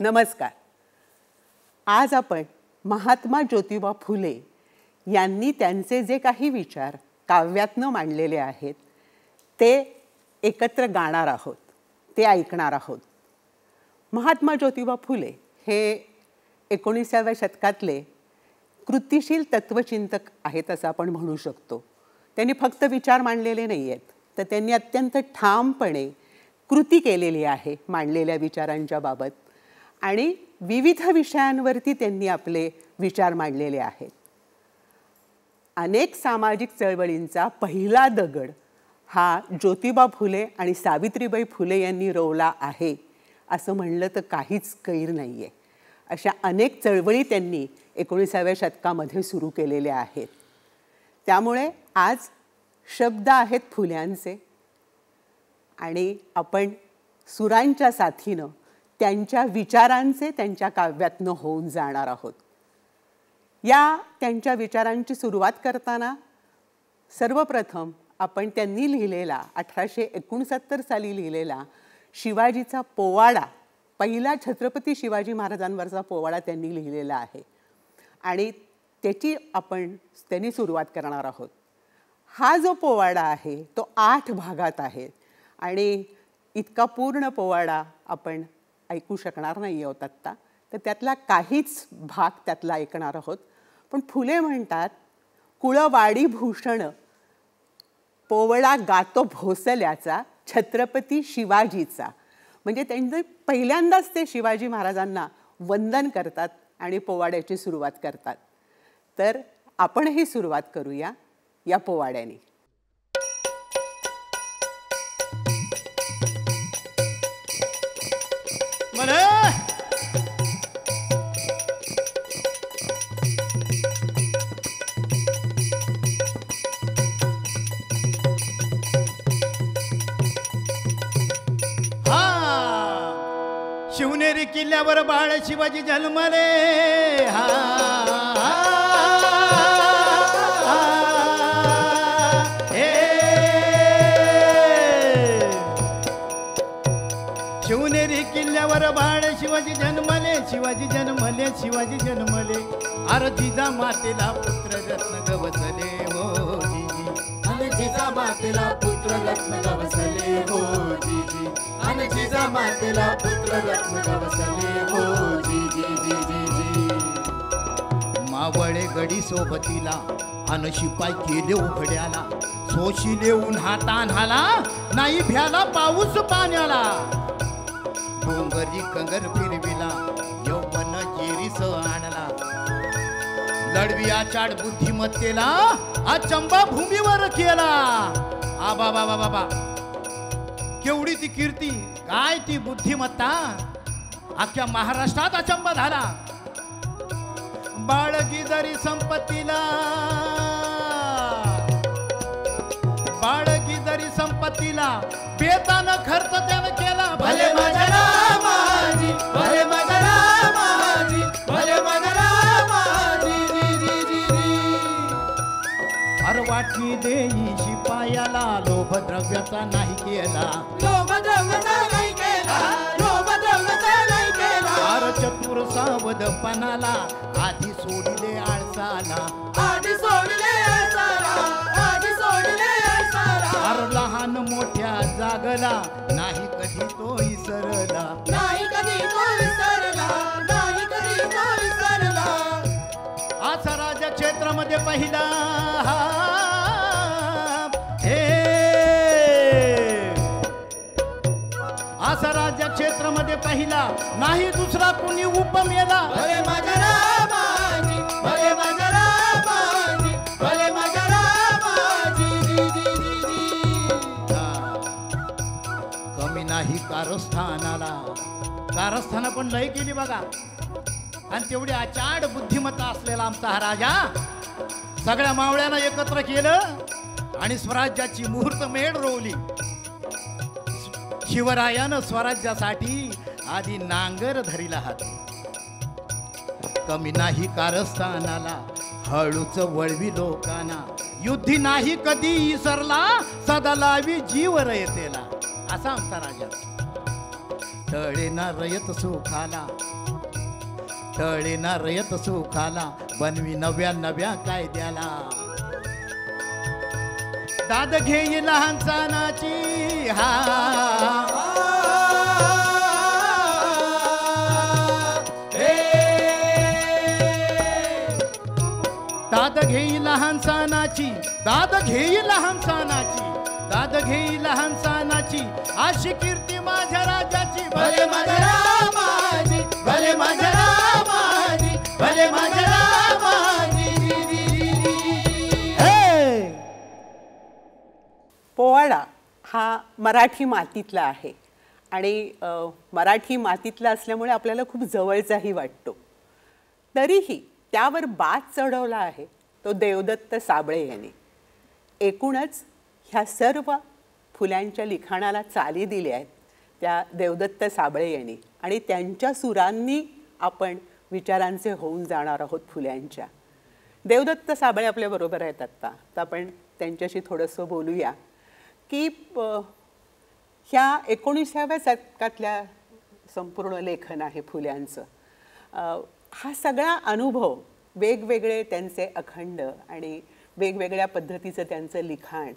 नमस्कार. आज आपण महात्मा ज्योतिबा फुले यांनी त्यांचे जे काही विचार काव्यातनं मांडलेले आहेत ते एकत्र गाणार आहोत, ते ऐकणार आहोत. महात्मा ज्योतिबा फुले हे 19व्या शतकातले कृतिशील तत्वचिंतक आहेत असं आपण म्हणू शकतो. त्यांनी फक्त विचार मांडलेले नाही आहेत, तर त्यांनी अत्यंत ठामपणे कृती केलेली आहे मांडलेल्या विचारांच्या बाबत आणि विविध विषयांवरती त्यांनी आपले विचार मांडलेले आहेत. अनेक सामाजिक चळवळींचा पहिला दगड हा ज्योतिबा फुले आणि सावित्रीबाई फुले यांनी रोवला आहे असं म्हणलं तर काहीच गैर नाही आहे. अशा अनेक चळवळी त्यांनी 19व्या शतकामध्ये सुरू केलेल्या आहेत. त्यामुळे आज शब्द आहेत फुल्यांचे आणि आपण सुरांच्या साथीनं त्यांच्या विचारांचे त्यांच्या काव्यातनं होऊन जाणार आहोत. या त्यांच्या विचारांची सुरुवात करताना सर्वप्रथम आपण त्यांनी लिहिलेला 1869 साली लिहिलेला शिवाजीचा पोवाडा, पहिला छत्रपती शिवाजी महाराजांवरचा पोवाडा त्यांनी लिहिलेला आहे आणि त्यांनी सुरुवात करणार आहोत. हा जो पोवाडा आहे तो 8 भागात आहे आणि इतका पूर्ण पोवाडा आपण ऐकू शकणार नाही आहोत आत्ता, तर त्यातला काहीच भाग त्यातला ऐकणार आहोत. पण फुले म्हणतात, कुळवाडी भूषण पोवळा गातो भोसल्याचा छत्रपती शिवाजीचा. म्हणजे त्यांचे पहिल्यांदाच ते शिवाजी महाराजांना वंदन करतात आणि पोवाड्याची सुरुवात करतात. तर आपणही सुरुवात करूया या पोवाड्याने. शिवनेरी किल्ल्यावर बाळ शिवाजी जन्मले. शिवनेरी किल्ल्यावर बाळ शिवाजी जन्मले, शिवाजी जन्मले, शिवाजी जन्मले. अरे जिजा मातेला पुत्र रत्न गवसले हो जीजी, अन जिजा मातेला पुत्र रत्न गवसले हो जीजी, अन जिजा मातेला पुत्र रत्न गवसले हो जीजी जीजी जी. मावळे गडी सोबतीला अन शिपाई केले उघड्याला, सोशिले उन्हा तान्हाला, नाही भ्याला पाऊस पाण्याला. डोंगरी कंगर फिरविला, यौवन जेरीस आणला. लढविया चाड बुद्धिमत्तेला, अचंबा भूमीवर केला. आबा बाबा बाबा, केवढी ती कीर्ती, काय ती बुद्धिमत्ता, अख्ख्या महाराष्ट्रात अचंबा झाला. बाळगी जरी संपत्तीला, बाळगी जरी संपत्तीला, बेतानं खर्च त्यानं केला. भले माझ्या रामाजी, भले माझ्या रामाजी, भले माझ्या रामाजी जी जी जी जी. अरे वाटणी देई शिपायाला, लोभ द्रव्याचा नाही केला, लोभ द्रव्याचा नाही केला, लोभ द्रव्याचा नाही केला. अरे चतुर सावधपणाला, आधी सोडले आळसाला, आधी सोडले आळसाला, आधी सोडले आळसाला. अरे लहान मोठ्या जागला, नाही कधी तो विसरला, नाही कधी तो विसरला, नाही कधी तो विसरला. असा राजा क्षेत्रामध्ये पहिला, असा राज्य क्षेत्रामध्ये पहिला, नाही दुसरा कुणी उपमेला. भले माझ्या रामाजी, भले माझ्या रामाजी, भले माझ्या रामाजी जी जी जी जी. कमी नाही कारस्थानाला, कारस्थानं पण लय केली बघा. आणि तेवढी आचाड बुद्धिमत्ता असलेला आमचा हा राजा सगळ्या मावळ्यांना एकत्र केलं आणि स्वराज्याची मुहूर्तमेढ रोवली. शिवरायानं स्वराज्यासाठी आधी नांगर धरिला हाती. कमी नाही कारस्थानाला, हळूच वळवी लोकांना. युद्धी नाही कधी इसरला, सदा लावी जीव रयतेला. असा आमचा राजा. टळेना रयत सुखाला, टळेना रयत सुखाला, बनवी नव्या नव्या कायद्याला. दाद घेई लहानसानाची हा, दाद घेई लहानसानाची, दाद घेई लहानसानाची, दाद घेई लहानसानाची, अशी कीर्ती माझ्या राजाची. भले माझ्या रामाची, भले माझ्या रामाची, भले माझ्या रामाची. पोवाडा हा मराठी मातीतला आहे आणि मराठी मातीतला असल्यामुळे आपल्याला खूप जवळचाही वाटतो. तरीही त्यावर बाज चढवला आहे तो देवदत्त साबळे यांनी. एकूणच ह्या सर्व फुल्यांच्या लिखाणाला चाली दिल्या आहेत त्या देवदत्त साबळे यांनी आणि त्यांच्या सुरांनी आपण विचारांचे होऊन जाणार आहोत फुल्यांच्या. देवदत्त साबळे आपल्याबरोबर आहेत आत्ता, तर आपण त्यांच्याशी थोडंसं बोलूया की ह्या 19व्या शतकातल्या संपूर्ण लेखन आहे फुल्यांचं. हा सगळा अनुभव, वेगवेगळे त्यांचे अखंड आणि वेगवेगळ्या पद्धतीचं त्यांचं लिखाण,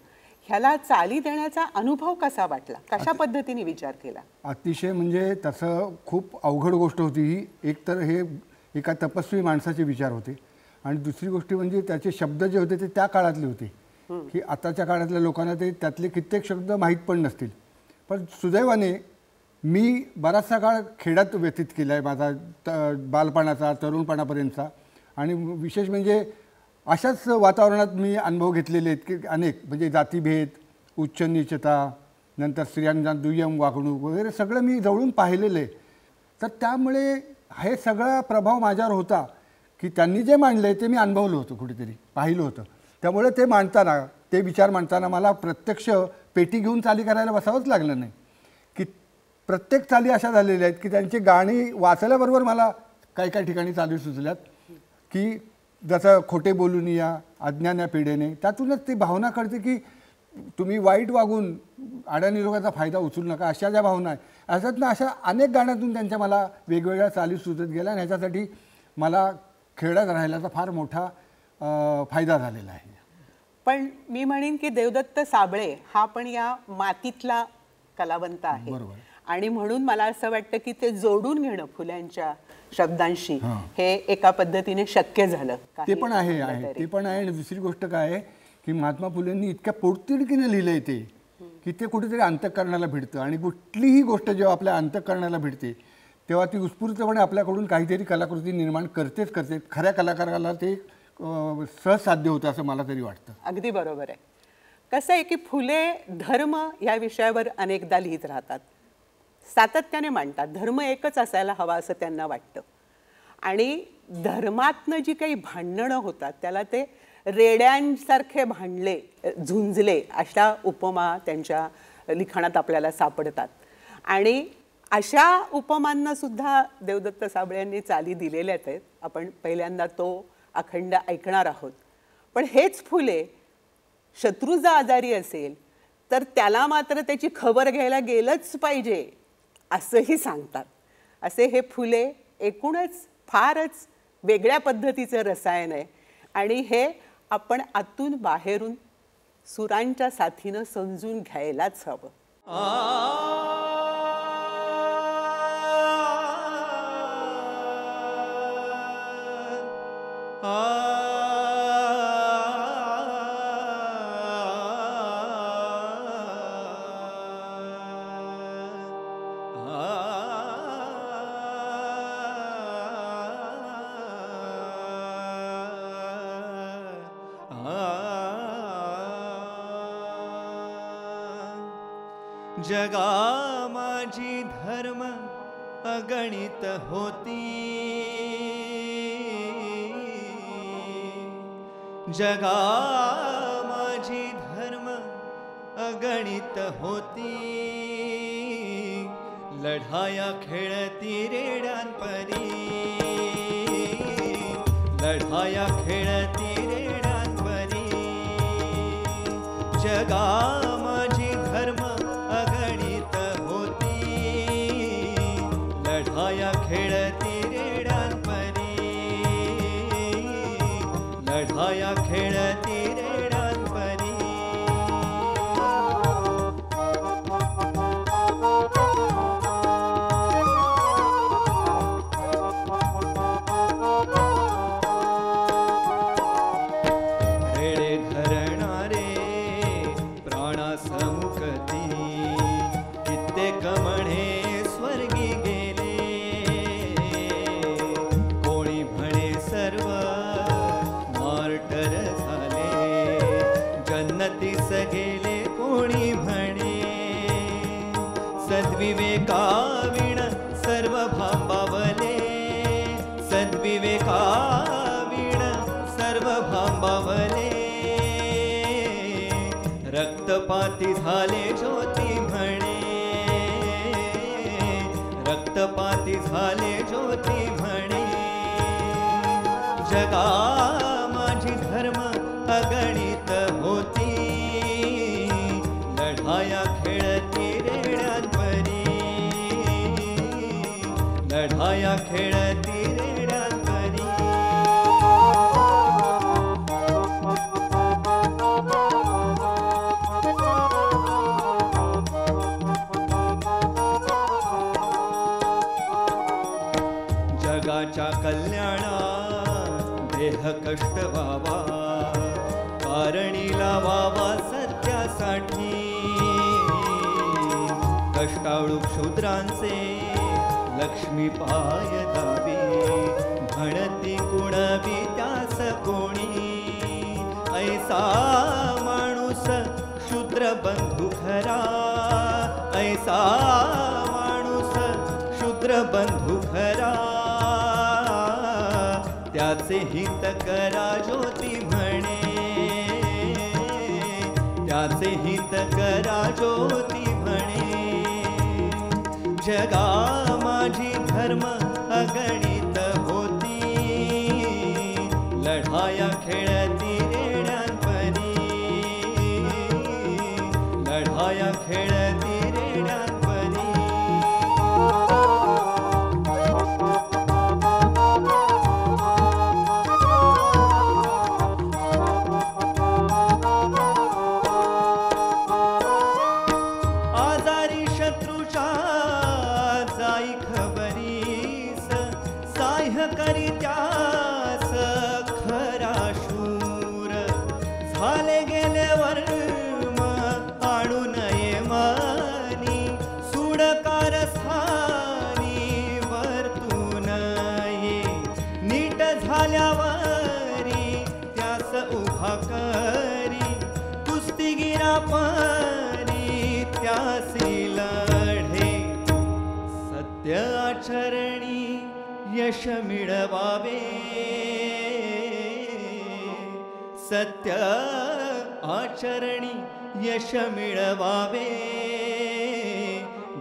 ह्याला चाली देण्याचा अनुभव कसा वाटला? कशा पद्धतीने विचार केला? अतिशय म्हणजे तसं खूप अवघड गोष्ट होती ही. एक तर हे एका तपस्वी माणसाचे विचार होते आणि दुसरी गोष्ट म्हणजे त्याचे शब्द जे होते ते त्या काळातले होते की आताच्या काळातल्या लोकांना ते त्यातले कित्येक शब्द माहीत पण नसतील. पण सुदैवाने मी बराचसा काळ खेड्यात व्यतीत केला आहे माझा, बालपणाचा तरुणपणापर्यंतचा. आणि विशेष म्हणजे अशाच वातावरणात मी अनुभव घेतलेले आहेत की अनेक, म्हणजे जातीभेद, उच्च नीचता, नंतर स्त्रियांना दुय्यम वागणूक वगैरे सगळं मी जवळून पाहिलेलं आहे. तर त्यामुळे हे सगळा प्रभाव माझ्यावर होता की त्यांनी जे मांडलं आहे ते मी अनुभवलं होतं, कुठेतरी पाहिलं होतं. त्यामुळे ते मांडताना, ते विचार मांडताना मला प्रत्यक्ष पेटी घेऊन चाली करायला बसावंच लागलं नाही. की प्रत्येक चाली अशा झालेल्या आहेत की त्यांची गाणी वाचल्याबरोबर मला काही काही ठिकाणी चाली सुचल्यात की जसं खोटे बोलून या, अज्ञान या पिढीने, त्यातूनच ती भावना कळते की तुम्ही वाईट वागून अडाणी लोकांचा फायदा उचलू नका, अशा ज्या भावना आहे. अशातनं अशा अनेक गाण्यातून त्यांच्या मला वेगवेगळ्या चाली सुचत गेल्या आणि ह्याच्यासाठी मला खेड्यात राहिल्याचा फार मोठा फायदा झालेला आहे. पण मी म्हणेन की देवदत्त साबळे हा पण या मातीतला कलावंत आहे. बरोबर. आणि म्हणून मला असं वाटतं की ते जोडून घेणं फुल्यांच्या शब्दांशी हे एका पद्धतीने शक्य झालं. ते पण आहे, ते पण आहे. आणि दुसरी गोष्ट काय आहे की महात्मा फुलेंनी इतक्या पोटतिडकीने लिहिलंय ते की ते कुठेतरी अंतःकरणाला भिडतं. आणि कुठलीही गोष्ट जेव्हा आपल्या अंतःकरणाला भिडते तेव्हा ती उत्स्फूर्तपणे आपल्याकडून काहीतरी कलाकृती निर्माण करते. खऱ्या कलाकाराला ते सहज साध्य होतं असं मला तरी वाटतं. अगदी बरोबर आहे. कसं आहे की फुले धर्म या विषयावर अनेकदा लिहित राहतात, सातत्याने मांडतात. धर्म एकच असायला हवा असं त्यांना वाटतं आणि धर्मातनं जी काही भांडणं होतात त्याला ते रेड्यांसारखे भांडले, झुंजले, अशा उपमा त्यांच्या लिखाणात आपल्याला सापडतात. आणि अशा उपमांना सुद्धा देवदत्त साबळे यांनी चाली दिलेल्याच आहेत. आपण पहिल्यांदा तो अखंड ऐकणार आहोत. पण हेच फुले शत्रू जर आजारी असेल तर त्याला मात्र त्याची खबर घ्यायला गेलंच पाहिजे असंही सांगतात. असे हे फुले एकूणच फारच वेगळ्या पद्धतीचं रसायन आहे आणि हे आपण आतून बाहेरून सुरांच्या साथीनं समजून घ्यायलाच हवं. जगा माझी धर्म अगणित होती, जगा माझी धर्म अगणित होती, लढाया खेळती रेड्यांपरी, लढाया खेळती रेड्यांपरी, जगा माझी धर्म अगणित होती, लढाया खेळती रेड्यांपरी. रेडे धरणारे प्राणासमुखती कित्येक म्हणे स्वर्गी गेले. कोणी म्हणे सर्व मार्टर झाले जन्नतीस गेले. कोणी म्हणे सद्विवेकाविण सर्व भांबावले. सद्विवेकाविण सर्व भांबावले. रक्तपाती झाले ज्योती म्हणे. रक्तपाती झाले ज्योती म्हणे. जगा माझी धर्म अगणित होती. लढाया खेळती रेड्यांपरी. लढाया खेळती रेड्यांपरी. जगाच्या कल्याणा देह कष्ट व्हावा. कारणीला व्हावा सत्यासाठी. कष्टाळू क्षुद्रांचे लक्ष्मी पाय दावी. म्हणती कुणबी त्यास कोणी. ऐसा माणूस शूद्र बंधू खरा. ऐसा माणूस शूद्र बंधू खरा. त्याचे हित करा ज्योती म्हणे. त्याचे हित करा ज्योती म्हणे. जगा माझी धर्म अगणित होती. लढाया खेळती रेड्यांपरी. लढाया खेळती रेड्यांपरी. आजारी शत्रूच्या जाई खबरीस. साह्य करी त्यास खरा शूर. झाले गेले वर्म आणू नये मानी. सुडकार स्थानी वर्तू नये. नीट झाल्यावरी त्यास उभा करी. कुस्तीगिरा परी त्यासी लढे. सत्य आचरणी यश मिळवावे. सत्य आचरणी यश मिळवावे.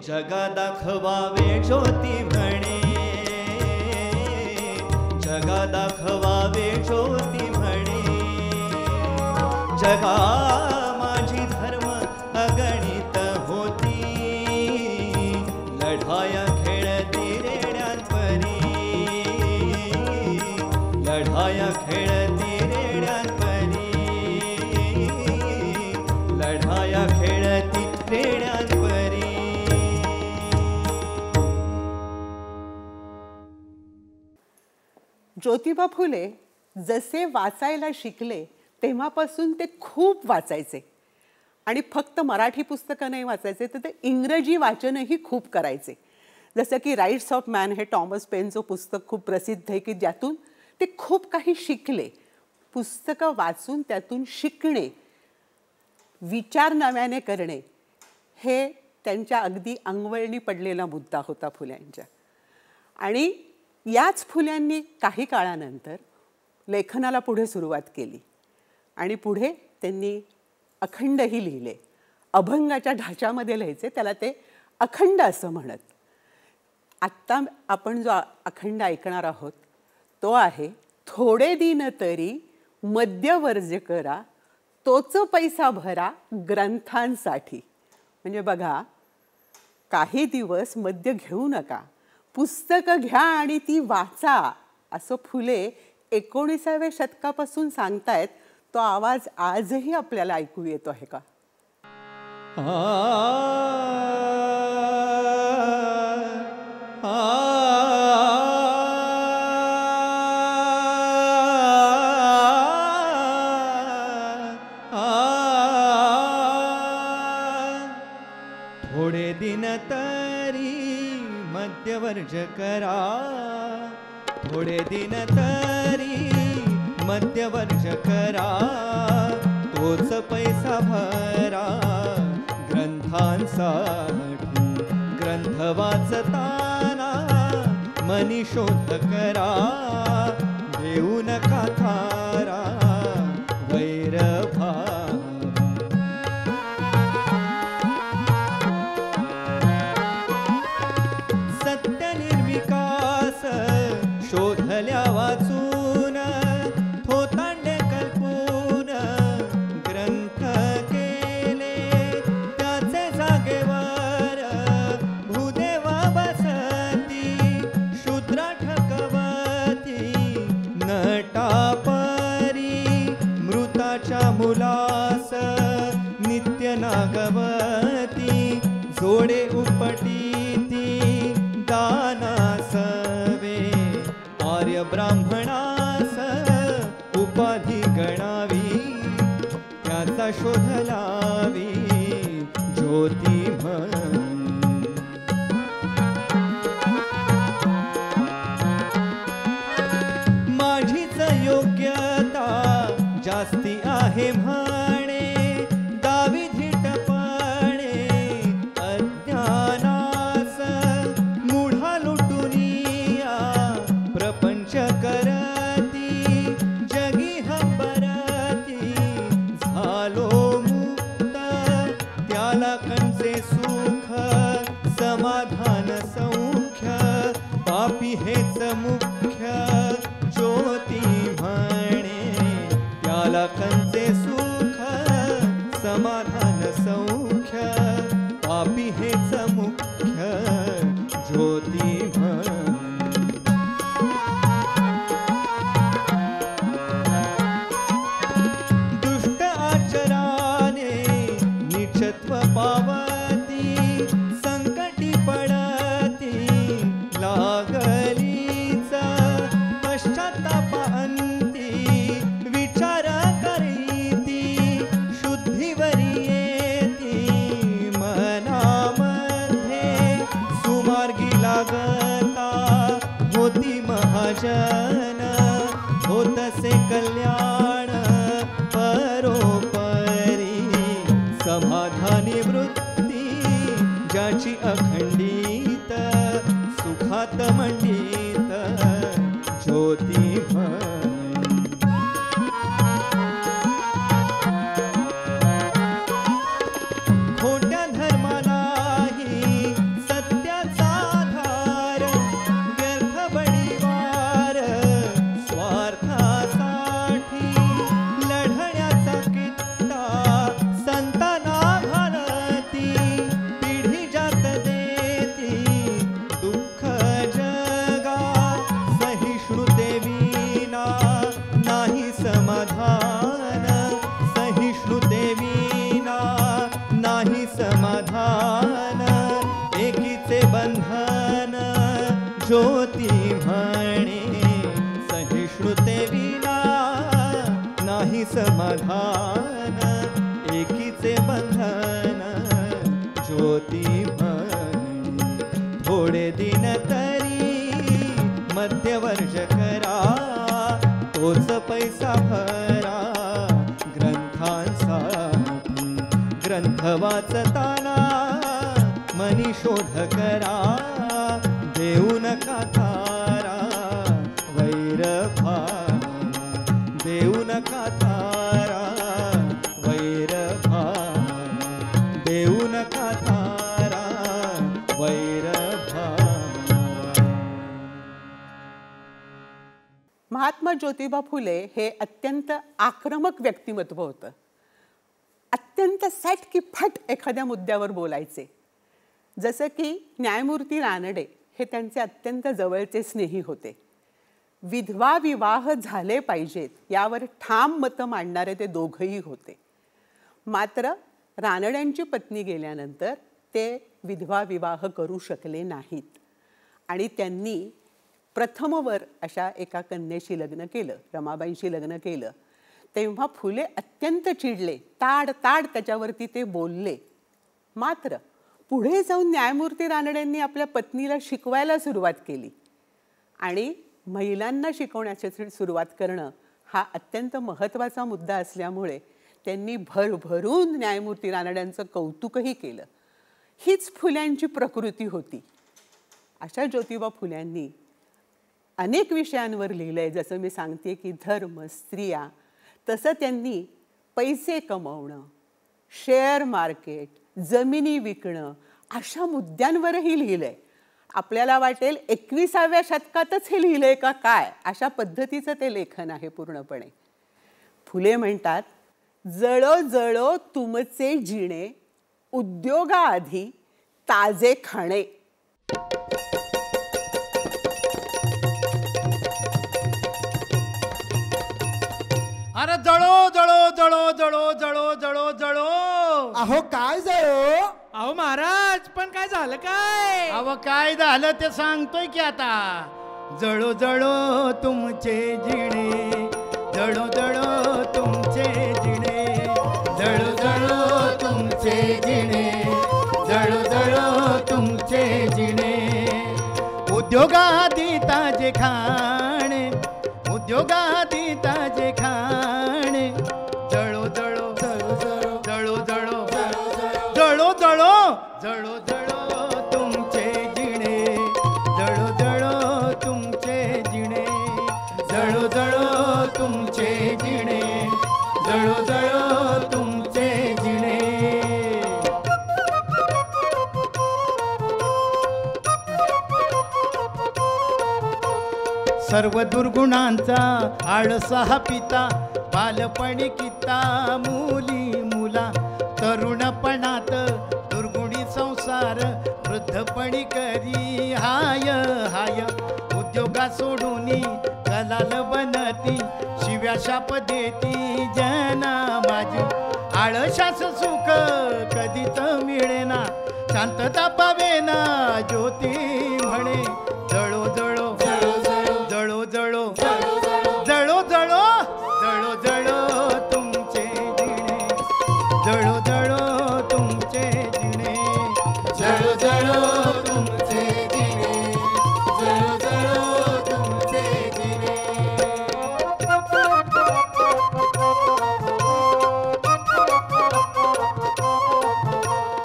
जगा दाखवावे ज्योती म्हणे. जगा दाखवावे ज्योती म्हणे. जगा माझी धर्म अगणित होती. लढाया खेळती रेड्यांपरी. लढाया खेळती रेड्यांपरी. लढाया खेळती रेड्यांपरी. ज्योतिबा फुले जसे वाचायला शिकले तेव्हापासून ते खूप वाचायचे. आणि फक्त मराठी पुस्तकं नाही वाचायचे तर ते इंग्रजी वाचनही खूप करायचे. जसं की राईट्स ऑफ मॅन हे टॉमस पेनचं पुस्तक खूप प्रसिद्ध आहे की ज्यातून ते खूप काही शिकले. पुस्तकं वाचून त्यातून शिकणे, विचार नव्याने करणे हे त्यांच्या अगदी अंगवळणी पडलेला मुद्दा होता फुल्यांच्या. आणि याच फुल्यांनी काही काळानंतर लेखनाला पुढे सुरुवात केली. आणि पुढे त्यांनी अखंडही लिहिले. अभंगाच्या ढाच्यामध्ये लिहायचे, त्याला ते अखंड असं म्हणत. आत्ता आपण जो अखंड ऐकणार आहोत तो आहे, थोडे दिन तरी मद्यवर्ज्य करा, तोच पैसा भरा ग्रंथांसाठी. म्हणजे बघा, काही दिवस मद्य घेऊ नका, पुस्तकं घ्या आणि ती वाचा, असं फुले 19व्या शतकापासून सांगतायत तो आवाज आजही आपल्याला ऐकू येतो आहे का? थोडे दिन तरी मध्यवर्ज करा, थोडे दिन तरी मध्यवर्ज करा, तोच पैसा भरा ग्रंथांसाठी, ग्रंथ वाचताना मनी शोध करा, घेऊ नका थारा वैरभाव. शोधल्या वाचून थोतांडे कल्पून ग्रंथ केले त्याचे जागेवर भूदेवा बसती शूद्रा ठकवती नटापरी मृताच्या मुलास नित्य नागवती जोडे उपटीती दानासवे आर्य ब्राह्मणास उपाधी गणावी त्याचा शोध लावी ज्योती माझीच योग्यता जास्ती आहे म्हणे दावी धिटपणे अज्ञानास मूढा लुटुनिया प्रपंच करती जगी हंबरती झालो मुक्त त्याला कंचे सुख समाधान सौख्य पापी हेच मुख्य ज्योती म्हणे त्याला कंचे सुख समाधान सौख्य पापी हेच मुख्य ज्योती म्हणे. दुष्ट आचराने निचत्व पावती संकटी पडती लागलीच पश्चाताप अंती विचार करीती शुद्धीवरी येती मनामध्ये सुमार्गी लागता होती महाजन होतसे कल्याण परोपरी समाधानी वृत्ती ज्याची अखंडित सुखात मंडित ज्योती म्हणे. खोट्या धर्मालाही सत्याचा आधार व्यर्थ बडीवार स्वार्थासाठी लढण्याचा कित्ता संतांना घालती पिढी जात देती दुःख जगा सहिष्णुते विना नाही समाधान सहिष्णुते विना नाही समाधान एकीचे बंधन ज्योती म्हणे सहिष्णुते विना नाही समाधान एकीचे बंधन ज्योती म्हणे. थोडे दिन तरी मध्यवर्ज करा तोच पैसा भरा ग्रंथांसाठी ग्रंथ वाचताना मनी शोध करा देऊ नका थारा वैरभाव देऊ नका थारा वैरभाव देऊ नका थारा वैरभाव. महात्मा ज्योतिबा फुले हे अत्यंत आक्रमक व्यक्तिमत्व होतं. अत्यंत सट की फट एखाद्या मुद्द्यावर बोलायचे. जसं की न्यायमूर्ती रानडे हे त्यांचे अत्यंत जवळचे स्नेही होते. विधवा विवाह झाले पाहिजेत यावर ठाम मतं मांडणारे ते दोघंही होते. मात्र रानड्यांची पत्नी गेल्यानंतर ते विधवा विवाह करू शकले नाहीत आणि त्यांनी प्रथमवर अशा एका कन्येशी लग्न केलं, रमाबाईंशी लग्न केलं. तेव्हा फुले अत्यंत चिडले, ताड ताड त्याच्यावरती ते बोलले. मात्र पुढे जाऊन न्यायमूर्ती रानडेंनी आपल्या पत्नीला शिकवायला सुरुवात केली आणि महिलांना शिकवण्याची सुरुवात करणं हा अत्यंत महत्त्वाचा मुद्दा असल्यामुळे त्यांनी भरभरून न्यायमूर्ती रानड्यांचं कौतुकही केलं. हीच फुल्यांची प्रकृती होती. अशा ज्योतिबा फुल्यांनी अनेक विषयांवर लिहिलंय. जसं मी सांगते की धर्म, स्त्रिया, तसं त्यांनी पैसे कमवणं, शेअर मार्केट, जमिनी विकणं अशा मुद्द्यांवरही लिहिलंय. आपल्याला वाटेल 21व्या शतकातच हे लिहिलंय का काय, अशा पद्धतीचं ते लेखन आहे पूर्णपणे. फुले म्हणतात, जळो जळो तुमचे जिणे, उद्योगाआधी ताजे खाणे. अरे जळो जळो जळो जळो जळो जळो जळो. अहो काय जळो? अहो महाराज, पण काय झालं काय? अहो काय झालं ते सांगतोय की आता. जळो जळो तुमचे जिणे, जळो जळो तुमचे जिणे, जळो जळो तुमचे जिणे, जळो जळो तुमचे जिणे. उद्योगादी ताजे खाणे, उद्योगादी ताजे खाणे. जळो जळो जळो जळो जळो जळो जळो जळो जळो तुमचे जिणे, जळो जळो तुमचे जिणे, जळो जळो तुमचे जिणे, जळो जळो तुमचे जिणे. सर्व दुर्गुणांचा आळसा हा पिता, बालपणी किता मुली मुला. तरुणपणात दुर्गुणी संसार, वृद्धपणी करी हाय हाय. उद्योगा सोडून कलाल बनती, शिव्या शाप देती जना माझी. आळशास सुख कधीच मिळेना, शांतता पावेना ज्योती म्हणे. जळो जळो जळो जळो जळो जळो जळो जळो तुमचे जिणे, जळो जळो तुमचे जिणे, जळो जळो तुमचे जिणे, जळो जळो तुमचे जिणे.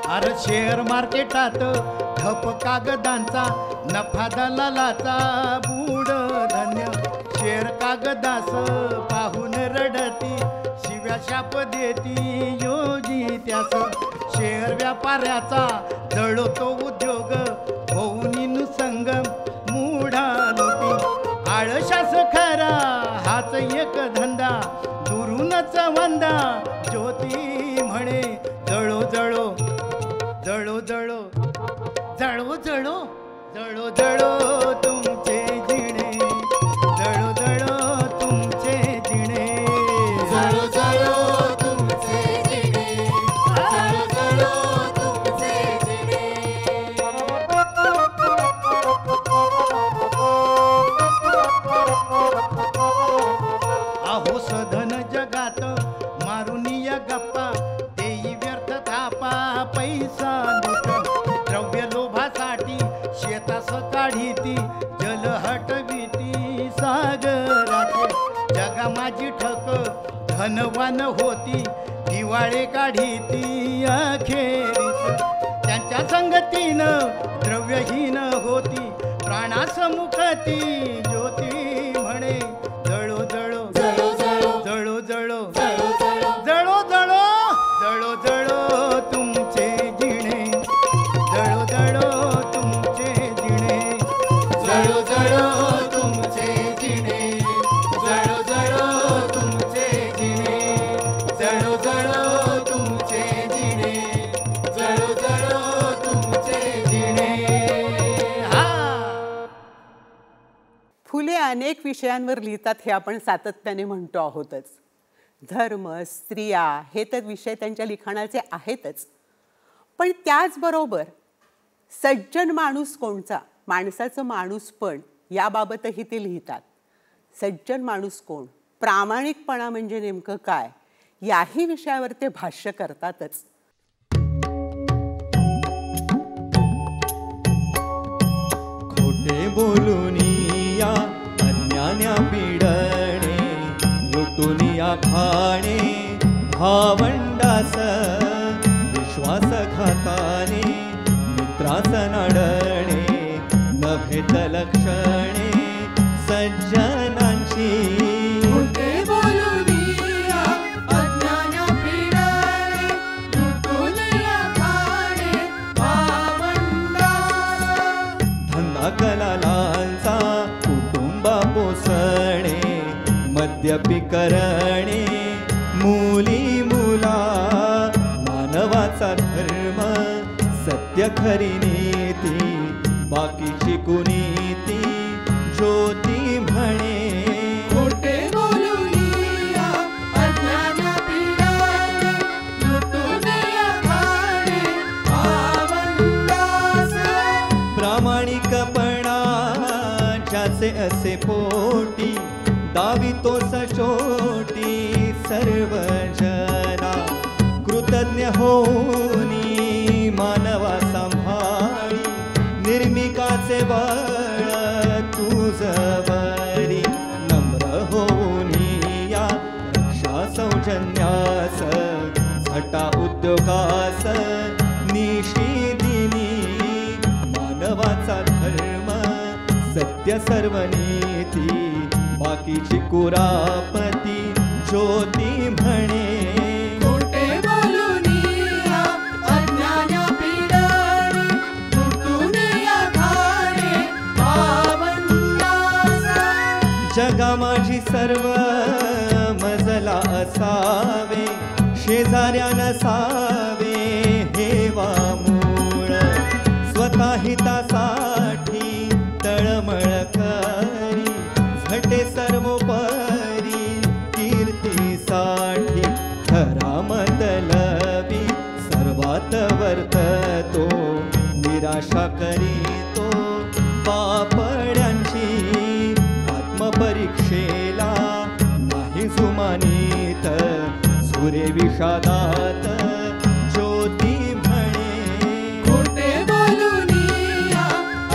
अरे शेअर मार्केटात ठप कागदांचा, नफा दलालाचा बूड धन्य. शेअर कागदास पाहून रडती, शिव्या शाप देती योगी त्यास. शेअर व्यापाऱ्याचा जळतो उद्योग, होऊन नुसंग मूढा लोटी. आळशास खरा हाच एक धंदा, दुरूनच वंदा ज्योती म्हणे. जळो जळो जळो जळो जळो जळो जळो जळो तुमचे जिणे, जळो जळो तुमचे जिणे, जळो जळो तुमचे जिणे, जळो जळो तुमचे जिणे. अहो सधन जगात मारुनिया गप्पा, देई व्यर्थ थापा पैसा लुट. द्रव्य लोभासाठी शेतास काढीती, जल हटविती सागराचे. जगा माझी ठक धनवान होती, दिवाळे काढीती अखेरीस. त्यांच्या संगतीनं द्रव्यहीन होती, प्राणासमुखती ज्योती म्हणे. जळो जळो जळो जळो जळो जळो जळो जळो जळो तुमचे जिणे, जळो जळो तुमचे जिणे, जळो जळो तुमचे जिणे, जळो जळो तुमचे जिणे, जळो जळो तुमचे जिणे, जळो जळो तुमचे जिणे. हा. फुले अनेक विषयांवर लिहितात हे आपण सातत्याने म्हणतो आहोतच. धर्म, स्त्रिया हे तर विषय त्यांच्या लिखाणाचे आहेतच. पण त्याचबरोबर सज्जन माणूस कोणचा, माणसाचं माणूसपण याबाबतही ते लिहितात. सज्जन माणूस कोण, प्रामाणिकपणा म्हणजे नेमकं काय, याही विषयावर ते भाष्य करतातच. खोटे बोलूनिया अज्ञान्या पिडणे, लुटुनिया खाणे भावंडास, विश्वासघाताने मित्रास नडणे, न भेट लक्षणे सज्जनांची. खोटे बोलूनिया अज्ञान्या पिडणे, लुटुनिया खाणे भावंडास, धंदा कलालांचा कुटुंबा पोसणे, मद्यपी करणे मुली मुला, मानवाचा धर्म सत्य खरी नीती, बाकीची कुनीती ज्योती म्हणे. खोटे बोलूनिया अज्ञान्या पिडणे, लुटुनिया खाणे भावंडास, प्रामाणिकपणा ज्याचे असे पोटी, दावी तो सचोटी सर्व जना. कृतज्ञ होऊनी मानवा सांभाळी, निर्मिकाचे बळ तुझवरी, नम्र होऊनी या रक्षा सौजन्यास, झटा उद्योगास निशिदिनी, मानवाचा धर्म सत्य सर्व नीती, बाकीची कुरापती ज्योती म्हणे. खोटे बोलूनिया अज्ञान्या पिडणे, लुटुनिया खाणे भावंडास, जगा माझी सर्व मजला असावे, शेजाऱ्या नसावे हेवा मूळ, स्वतः हितासाठी तळमळ करी, झटे सर्वोपरी कीर्तीसाठी, खरा मतलबी सर्वात वर्ततो, निराशा करीतो पापड्यांची, आत्मपरीक्षेला नाही जुमानीत, सुरे विषादात ज्योती म्हणे. खोटे बोलूनिया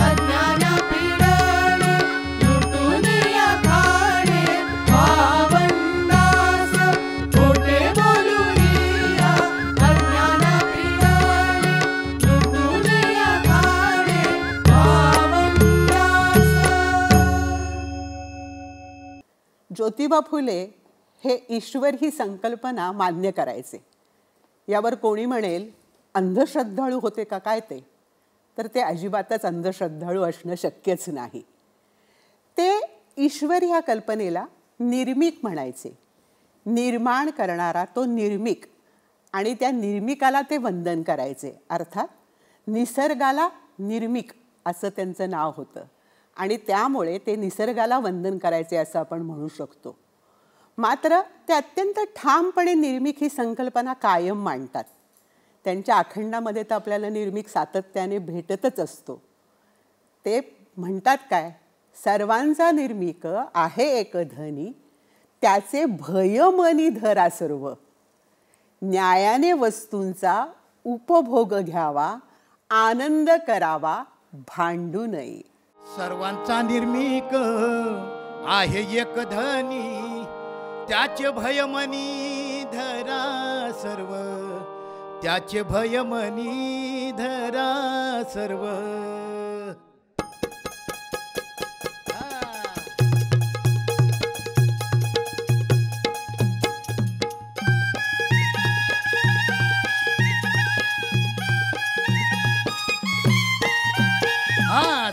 अज्ञान्या पिडणे, लुटुनिया खाणे भावंडास, खोटे बोलूनिया अज्ञान्या पिडणे, लुटुनिया खाणे भावंडास. ज्योतिबा फुले हे ईश्वर ही संकल्पना मान्य करायचे. यावर कोणी म्हणेल अंधश्रद्धाळू होते का काय ते, तर ते अजिबातच अंधश्रद्धाळू असणं शक्यच नाही. ते ईश्वर ह्या कल्पनेला निर्मिक म्हणायचे. निर्माण करणारा तो निर्मिक, आणि त्या निर्मिकाला ते वंदन करायचे. अर्थात निसर्गाला निर्मिक असं त्यांचं नाव होतं, आणि त्यामुळे ते निसर्गाला वंदन करायचे असं आपण म्हणू शकतो. मात्र ते अत्यंत ठामपणे निर्मिक ही संकल्पना कायम मांडतात. त्यांच्या अखंडामध्ये तर आपल्याला निर्मिक सातत्याने भेटतच असतो. ते म्हणतात काय, सर्वांचा निर्मिक आहे एक धनी, त्याचे भयमनी धरा सर्व, न्यायाने वस्तूंचा उपभोग घ्यावा, आनंद करावा भांडू नये. सर्वांचा निर्मिक आहे एक धनी, त्याचे भयमनी धरा सर्व, त्याचे भयमनी धरा सर्व.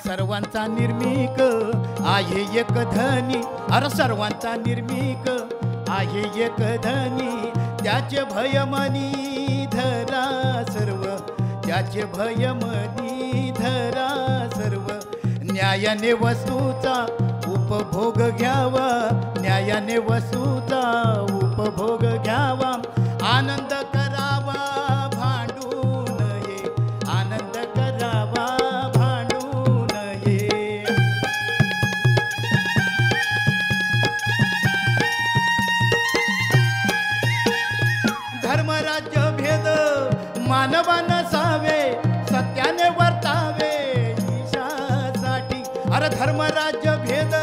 सर्वांचा निर्मिक आहे एक धनी, अरे सर्वांचा निर्मिक आहे एक धनी, त्याचे भयमनी धरा सर्व, त्याचे भयमनी धरा सर्व, न्यायाने वस्तूचा उपभोग घ्यावा न्यायाने वसूचा उपभोग घ्यावा आनंद करावा भांडू नये आनंद करावा भांडू नये धर्मराज्य भेद मानवा नसावे सत्याने वर्तावे ईशासाठी अरे धर्मराज्य भेद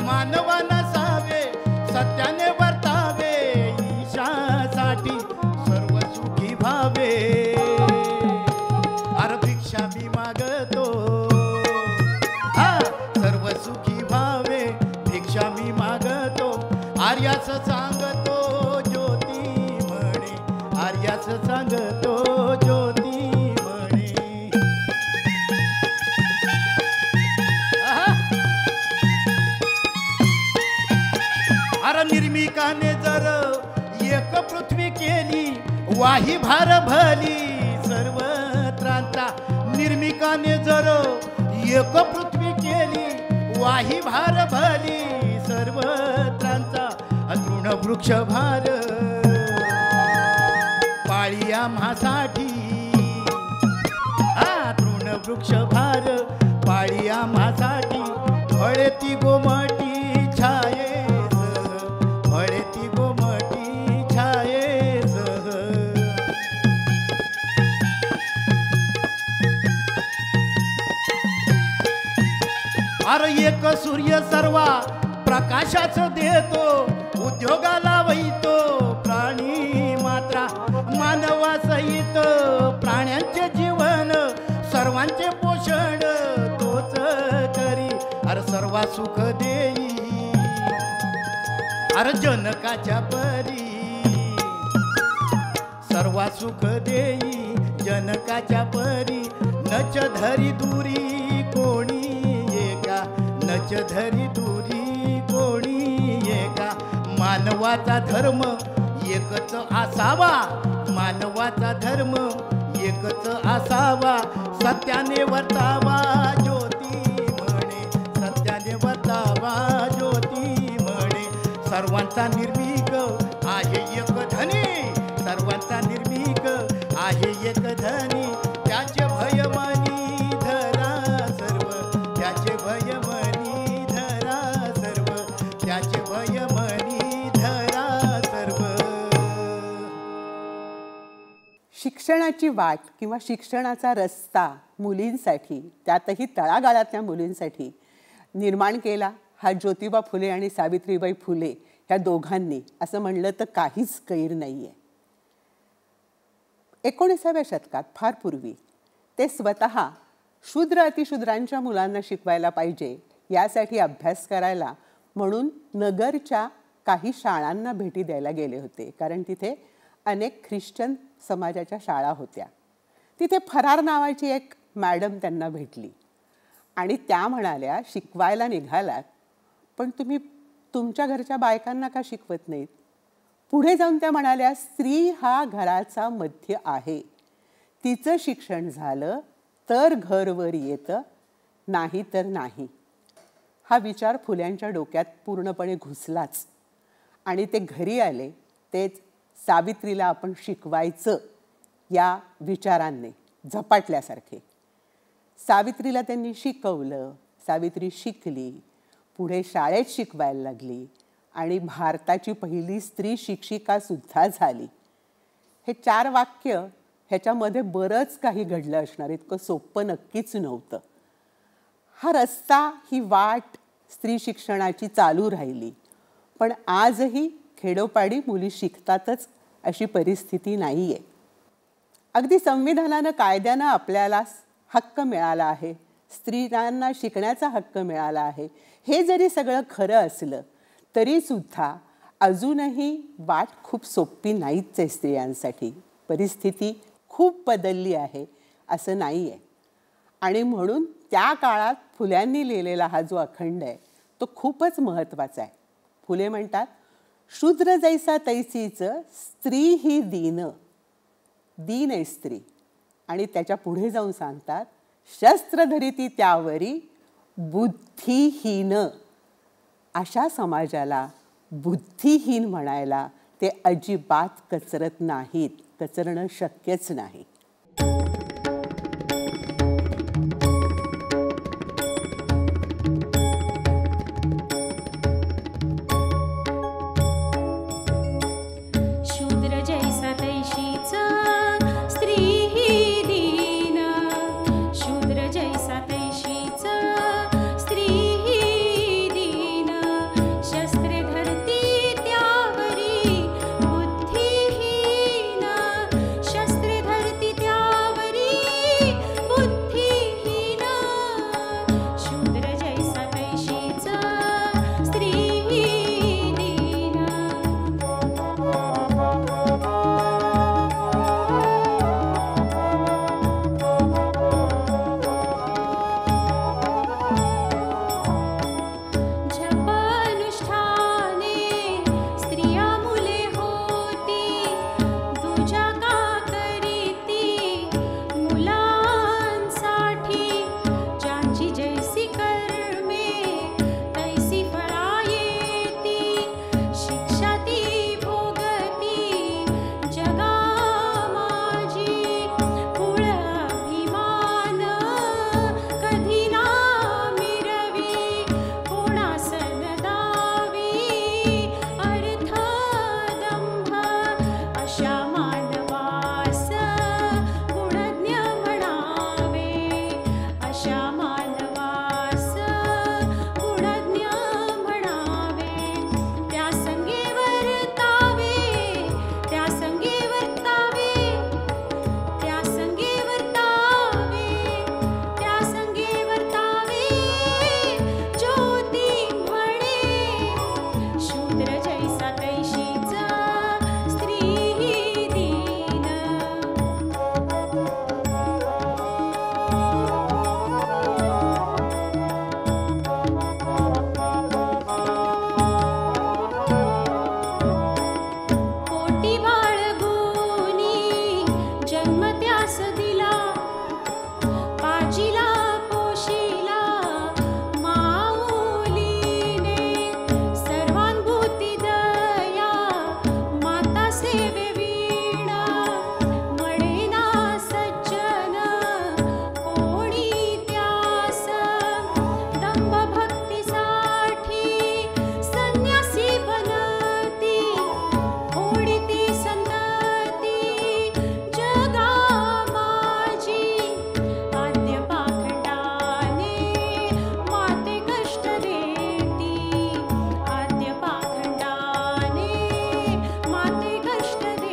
मानवा नसावे सत्याने वर्तावे ईशासाठी सर्व सुखी भावे अरे भिक्षा मी मागतो हा सर्व सुखी भावे भिक्षा मी मागतो आर्यास सांगतो ज्योती म्हणे आर्यास सांगतो ज्योती म्हणे अरे निर्मिकाने जर एक पृथ्वी केली वाही भार भली सर्वत्रांचा निर्मिकाने जर एक पृथ्वी केली वाही भार भली सर्वत्रांचा तृण वृक्ष भार पाळी आम्हासाठी हा तृण वृक्ष भार पाळी आम्हासाठी फळे ती गोमटी छायेसह फळे ती गोमटी छायेसह अरे एक सूर्य सर्वा प्रकाशाच देतो उद्योगाला वैतो प्राणी मात्रा मानवासहित प्राण्यांचे जीवन सर्वांचे पोषण तोच करी अरे सर्वा सुख देई अरे जनकाच्या परी सर्वा सुख देई जनकाच्या परी नच धरी दुरी कोणी एका नच धरी दुरी कोणी एका मानवाचा धर्म एकच असावा मानवाचा धर्म एकच असावा सत्याने वर्तावा ज्योती म्हणे सत्याने वर्तावा ज्योती म्हणे सर्वांचा निर्भीक आहे एक धनी सर्वांचा निर्भीक आहे एक धनी त्याचे भय मनी धरा सर्व त्याचे भय मनी धरा सर्व त्याचे भय मनी धरा सर्व शिक्षणाची वाट किंवा शिक्षणाचा रस्ता मुलींसाठी त्यातही तळागाळातल्या मुलींसाठी निर्माण केला हा ज्योतिबा फुले आणि सावित्रीबाई फुले ह्या दोघांनी असं म्हणलं तर काहीच गैर नाही आहे. 19व्या शतकात फार पूर्वी ते स्वतः शूद्र अतिशूद्रांच्या मुलांना शिकवायला पाहिजे यासाठी अभ्यास करायला म्हणून नगरच्या काही शाळांना भेटी द्यायला गेले होते. कारण तिथे अनेक ख्रिश्चन समाजाच्या शाळा होत्या. तिथे फरार नावाची एक मॅडम त्यांना भेटली आणि त्या म्हणाल्या शिकवायला निघालात पण तुम्ही तुमच्या घरच्या बायकांना का शिकवत नाहीत. पुढे जाऊन त्या म्हणाल्या स्त्री हा घराचा मध्य आहे. तिचं शिक्षण झालं तर घरवर येतं नाही तर नाही. हा विचार फुल्यांच्या डोक्यात पूर्णपणे घुसलाच आणि ते घरी आले तेच सावित्रीला आपण शिकवायचं या विचारांनी झपाटल्यासारखे. सावित्रीला त्यांनी शिकवलं. सावित्री शिकली. पुढे शाळेत शिकवायला लागली आणि भारताची पहिली स्त्री शिक्षिका सुद्धा झाली. हे 4 वाक्य ह्याच्यामध्ये बरंच काही घडलं असणार. इतकं सोपं नक्कीच नव्हतं. हा रस्ता ही वाट स्त्री शिक्षणाची चालू राहिली पण आजही खेडोपाडी मुली शिकतातच अशी परिस्थिती नाही आहे. अगदी संविधानानं कायद्यानं आपल्याला हक्क मिळाला आहे. स्त्रियांना शिकण्याचा हक्क मिळाला आहे. हे जरी सगळं खरं असलं तरीसुद्धा अजूनही वाट खूप सोपी नाहीच आहे स्त्रियांसाठी. परिस्थिती खूप बदलली आहे असं नाही आहे. आणि म्हणून त्या काळात फुल्यांनी लिहिलेला हा जो अखंड आहे तो खूपच महत्त्वाचा आहे. फुले म्हणतात शूद्र जैसा तैसीच स्त्री ही दीन. दीन आहे स्त्री. आणि त्याच्या पुढे जाऊन सांगतात शस्त्र धरिती त्यावरी बुद्धिहीन. अशा समाजाला बुद्धिहीन म्हणायला ते अजिबात कचरत नाहीत, कचरणं शक्यच नाही. शूद्र जैसा तैशीच स्त्री ही दीन, शूद्र जैसा तैशीच स्त्री ही दीन, शस्त्रे धरती त्यावरी बुद्धिहीन, शस्त्रे धरती त्यावरी बुद्धिहीन, शूद्र जैसा तैशीच स्त्री ही दीन. जपानुष्ठाने स्त्रिया मुले होती, तुझ्या का करीती मुलांसाठी, ज्यांची जैसी कर्मे तैसी फळा येती, शिक्षा ती भोगती जगा माझी, कुळ अभिमान कधी ना मिरवी, कोणास न दावी अर्थ दंभ, अशा मानवास गुणज्ञ म्हणावे, अशा मानवास गुणज्ञ म्हणावे. त्या संगे वर्तावे, त्या संगे वर्तावे, त्या संगे वर्तावे, त्या संगे वर्तावे, ज्योती म्हणे, शूद्र जैसा तैशीच स्त्री ही दीन. पोटी बाळगुनी जन्म त्यास दिला, पाजीला पोशिला माऊलीने, सर्वांभूती दया माता सेवे वीणा, म्हणेना सज्जन कोणी त्यास, दंभ भक्तीसाठी संन्यासी बनती, ओढती संतती जगा माझी, आद्य पाखंडाने माते कष्ट देती, आद्य पाखंडाने माते कष्ट देती.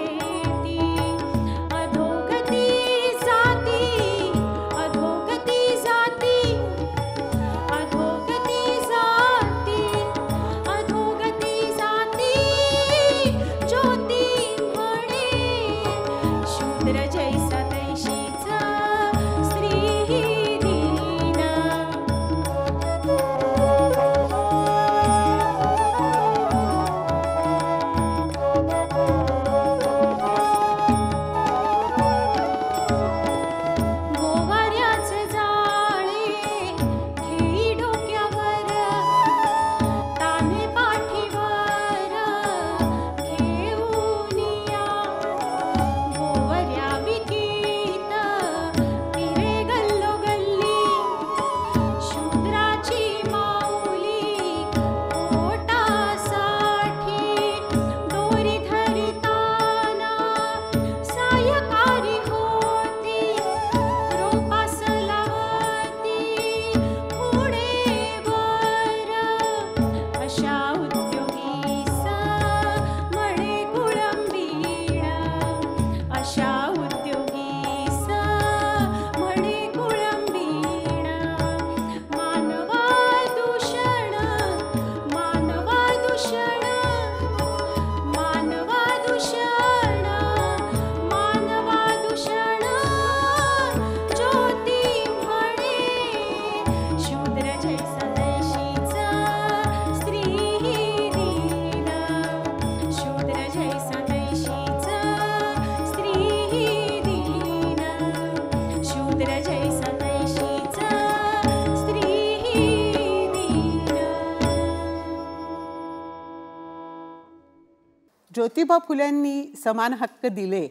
ज्योतिबा फुल्यांनी समान हक्क दिले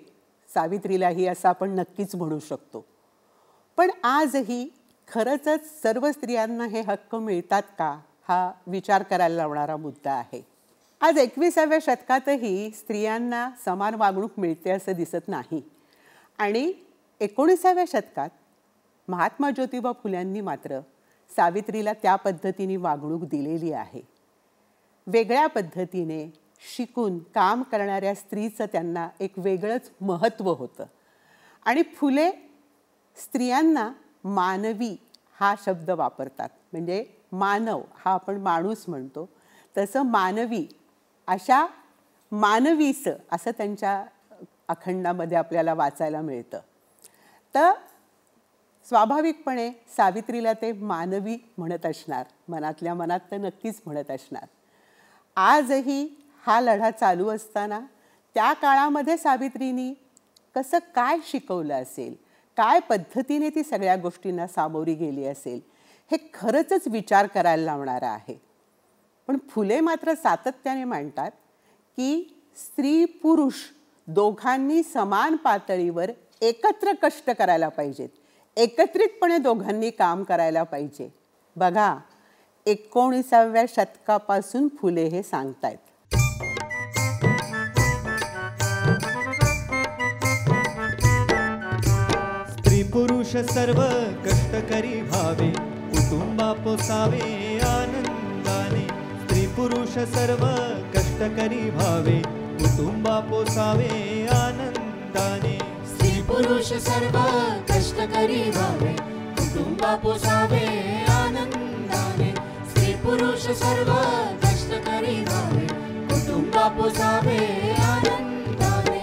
सावित्रीलाही असं आपण नक्कीच म्हणू शकतो. पण आजही खरंच सर्व स्त्रियांना हे हक्क मिळतात का हा विचार करायला लावणारा मुद्दा आहे. आज 21व्या शतकातही स्त्रियांना समान वागणूक मिळते असं दिसत नाही. आणि 19व्या शतकात महात्मा ज्योतिबा फुल्यांनी मात्र सावित्रीला त्या पद्धतीने वागणूक दिलेली आहे. वेगळ्या पद्धतीने शिकून काम करणाऱ्या स्त्रीचं त्यांना एक वेगळंच महत्त्व होतं. आणि फुले स्त्रियांना मानवी हा शब्द वापरतात. म्हणजे मानव हा आपण माणूस म्हणतो तसं मानवी अशा मानवीचं असं त्यांच्या अखंडामध्ये आपल्याला वाचायला मिळतं. तर स्वाभाविकपणे सावित्रीला ते मानवी म्हणत असणार, मनातल्या मनात तर नक्कीच म्हणत असणार. आजही हा लढा चालू असताना त्या काळामध्ये सावित्रीनी कसं काय शिकवलं असेल, काय पद्धतीने ती सगळ्या गोष्टींना सामोरी गेली असेल हे खरंच विचार करायला लावणारं आहे. पण फुले मात्र सातत्याने मांडतात की स्त्री पुरुष दोघांनी समान पातळीवर एकत्र कष्ट करायला पाहिजेत, एकत्रितपणे दोघांनी काम करायला पाहिजे. बघा 19व्या शतकापासून फुले हे सांगतायत. स्त्री पुरुष सर्व कष्टकरी व्हावे, कुटुंबा पोसावे आनंदाने. स्त्री पुरुष सर्व कष्टकरी व्हावे, कुटुंबा पोसावे आनंदाने. स्त्री पुरुष सर्व कष्टकरी व्हावे, कुटुंबा पोसावे आनंदाने. स्त्री पुरुष सर्व कष्टकरी व्हावे, कुटुंबा पोसावे आनंदाने.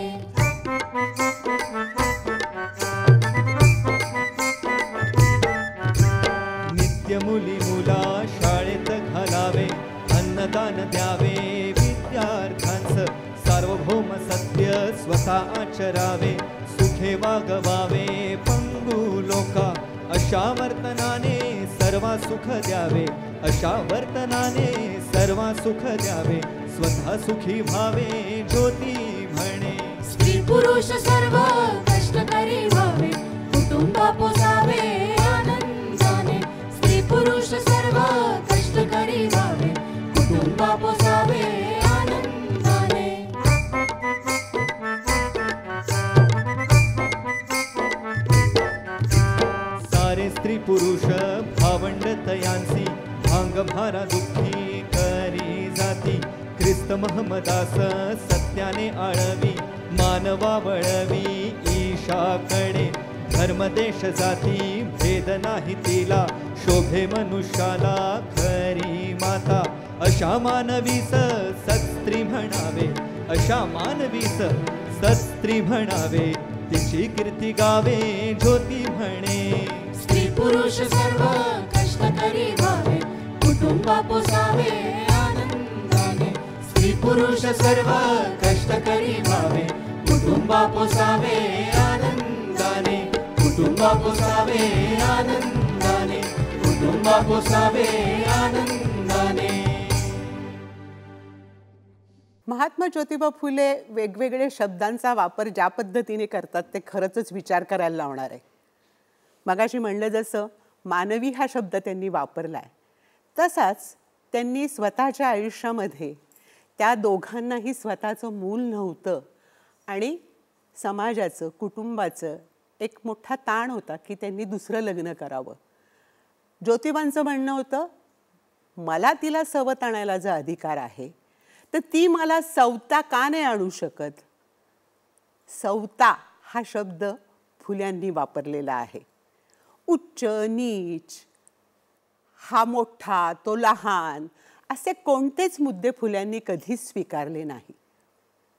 नित्य मुली मुला शाळेत घालावे, अन्नदान द्यावे विद्यार्थ्यांस. सार्वभौम सत्य स्वतः आचरावे, सुखे वागवावे पंगू लोका. अशा वर्तनाने सर्वा सुख द्यावे, अशा वर्तनाने सर्वा सुख द्यावे. स्वतः सुखी व्हावे ज्योती म्हणे. स्त्री पुरुष सर्व कष्टकरी व्हावे, कुटुंबा पोसावे आनंदाने. स्त्री पुरुष सर्व कष्टकरी व्हावे, कुटुंबा पोसावे आनंदाने. सारे स्त्री पुरुष भावंड तयांसी, भांग भारा दुःखी करी जाती. ख्रिस्त महमदास सत्याने आळवी, मानवा वळवी ईशाकडे. धर्मदेश जाती भेद नाही तिला, शोभे मनुष्याला खरी माता. अशा मानवीस सत्स्त्री म्हणावे, अशा मानवीस सत्स्त्री म्हणावे. तिची कीर्ती गावे ज्योती म्हणे. स्त्री पुरुष सर्व कष्टकरी व्हावे, कुटुंबा पोसावे आनंदाने. स्त्री पुरुष सर्व कष्टकरी व्हावे, कुटुंबा पोसावे आनंदाने. कुटुंबा पोसावे आनंदाने. कुटुंबा पोसावे आनंदाने. महात्मा ज्योतिबा फुले वेगवेगळे शब्दांचा वापर ज्या पद्धतीने करतात ते खरंच विचार करायला लावणार आहे. मगाशी म्हणलं जसं मानवी हा शब्द त्यांनी वापरला आहे, तसाच त्यांनी स्वतःच्या आयुष्यामध्ये त्या दोघांनाही स्वतःचं मूल नव्हतं आणि समाजाचं कुटुंबाचं एक मोठा ताण होता की त्यांनी दुसरं लग्न करावं. ज्योतिबांचं म्हणणं होतं मला तिला सवत आणायला जो अधिकार आहे तर ती मला सवता का नाही आणू शकत. सवता हा शब्द फुल्यांनी वापरलेला आहे. उच्च नीच, हा मोठा तो लहान असे कोणतेच मुद्दे फुल्यांनी कधीच स्वीकारले नाही.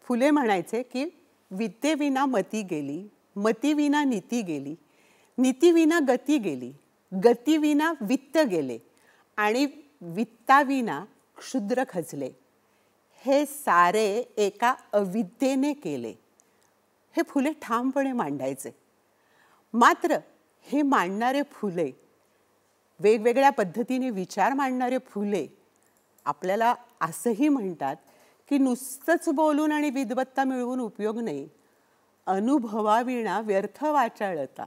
फुले म्हणायचे की विद्येविना मती गेली, मतीविना नीती गेली, नीतीविना गती गेली, गतीविना वित्त गेले आणि वित्ताविना क्षुद्र खचले. हे सारे एका अविद्येने केले, हे फुले ठामपणे मांडायचे. मात्र हे मांडणारे फुले, वेगवेगळ्या पद्धतीने विचार मांडणारे फुले आपल्याला असंही म्हणतात की नुसतंच बोलून आणि विद्वत्ता मिळवून उपयोग नाही. अनुभवाविणा व्यर्थ वाचाळता,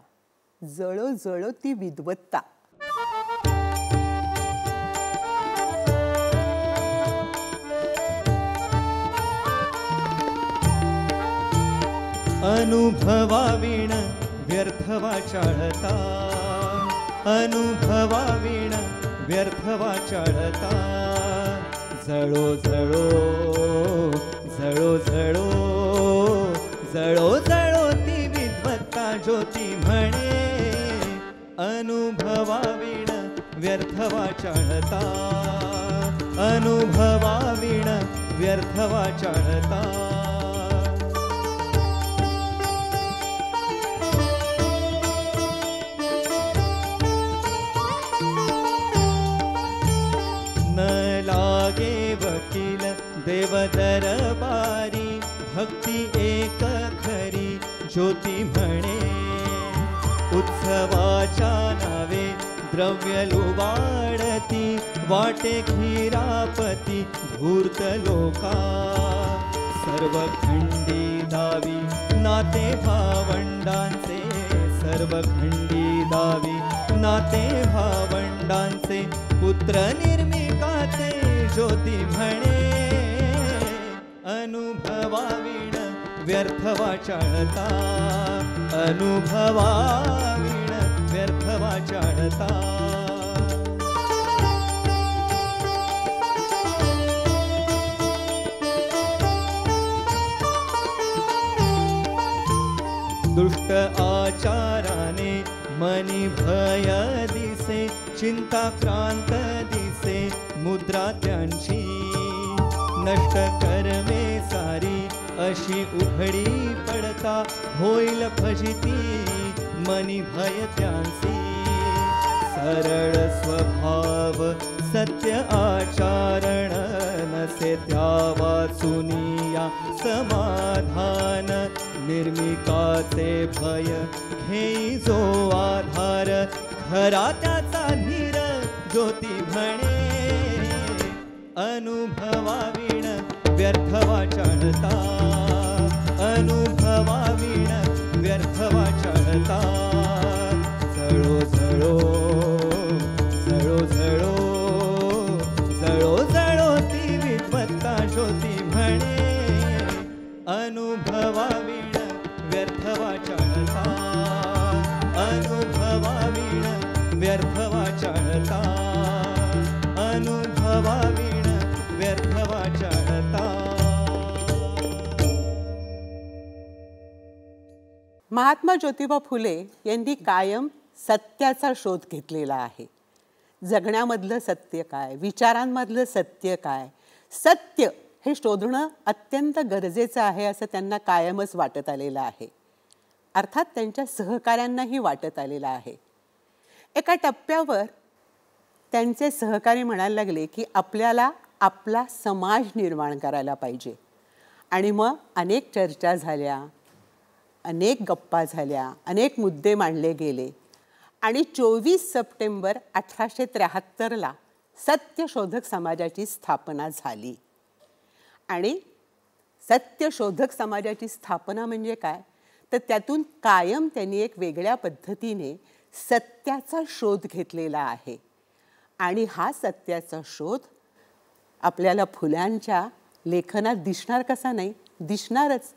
जळो जळो ती विद्वत्ता. अनुभवाविण व्यर्थ वाचाळता, अनुभवाविण व्यर्थ वाचाळता. जळो जळो जळो जळो जळो जळो ती विद्वत्ता ज्योती म्हणे. अनुभवाविण व्यर्थ वाचाळता, अनुभवाविण व्यर्थ वाचाळता. न लागे वकील देव दरबारी, भक्ती एक खरी ज्योती म्हणे. उत्सवाच्या नावे द्रव्य लुबाडती, वाटे खीरापती धूर्त लोका. सर्व खंडी दावी नाते भावंडांचे, सर्व खंडी दावी नाते भावंडांचे. पुत्र निर्मिकाचे ज्योती म्हणे. अनुभवाविण व्यर्थ वाचाळता, अनुभवाविण व्यर्थ वाचाळता. दुष्ट आचाराने मनी भय दिसे, चिंता क्रांत दिसे मुद्रा त्यांची. नष्ट कर्मे सारी अशी उघडी पडता, होईल फजिती मनी भय त्यांची. सरळ स्वभाव सत्य आचरण, नसे त्या वाचुनिया समाधान. निर्मिकाचे भय घेई जो आधार, खरा त्याचा धीर ज्योती म्हणे. अनुभवाविण व्यर्थ वाचाळता, अनुभवाविण व्यर्थ वाचाळता. जळो जळो जळो जळो जळो जळो ती विद्वत्ता ज्योती म्हणे. अनुभवाविण व्यर्थ वाचाळता, अनुभवाविण व्यर्थ वाचाळता, अनुभवाविण व्यर्थ वाचाळता. महात्मा ज्योतिबा फुले यांनी कायम सत्याचा शोध घेतलेला आहे. जगण्यामधलं सत्य काय, विचारांमधलं सत्य काय, सत्य हे शोधणं अत्यंत गरजेचं आहे असं त्यांना कायमच वाटत आलेलं आहे. अर्थात त्यांच्या सहकाऱ्यांनाही वाटत आलेलं आहे. एका टप्प्यावर त्यांचे सहकारी म्हणायला लागले की आपल्याला आपला समाज निर्माण करायला पाहिजे. आणि मग अनेक चर्चा झाल्या, अनेक गप्पा झाल्या, अनेक मुद्दे मांडले गेले आणि 24 सप्टेंबर 1873ला सत्यशोधक समाजाची स्थापना झाली. आणि सत्यशोधक समाजाची स्थापना म्हणजे काय, तर त्यातून कायम त्यांनी एक वेगळ्या पद्धतीने सत्याचा शोध घेतलेला आहे. आणि हा सत्याचा शोध आपल्याला फुल्यांच्या लेखनात दिसणार कसा नाही, दिसणारच.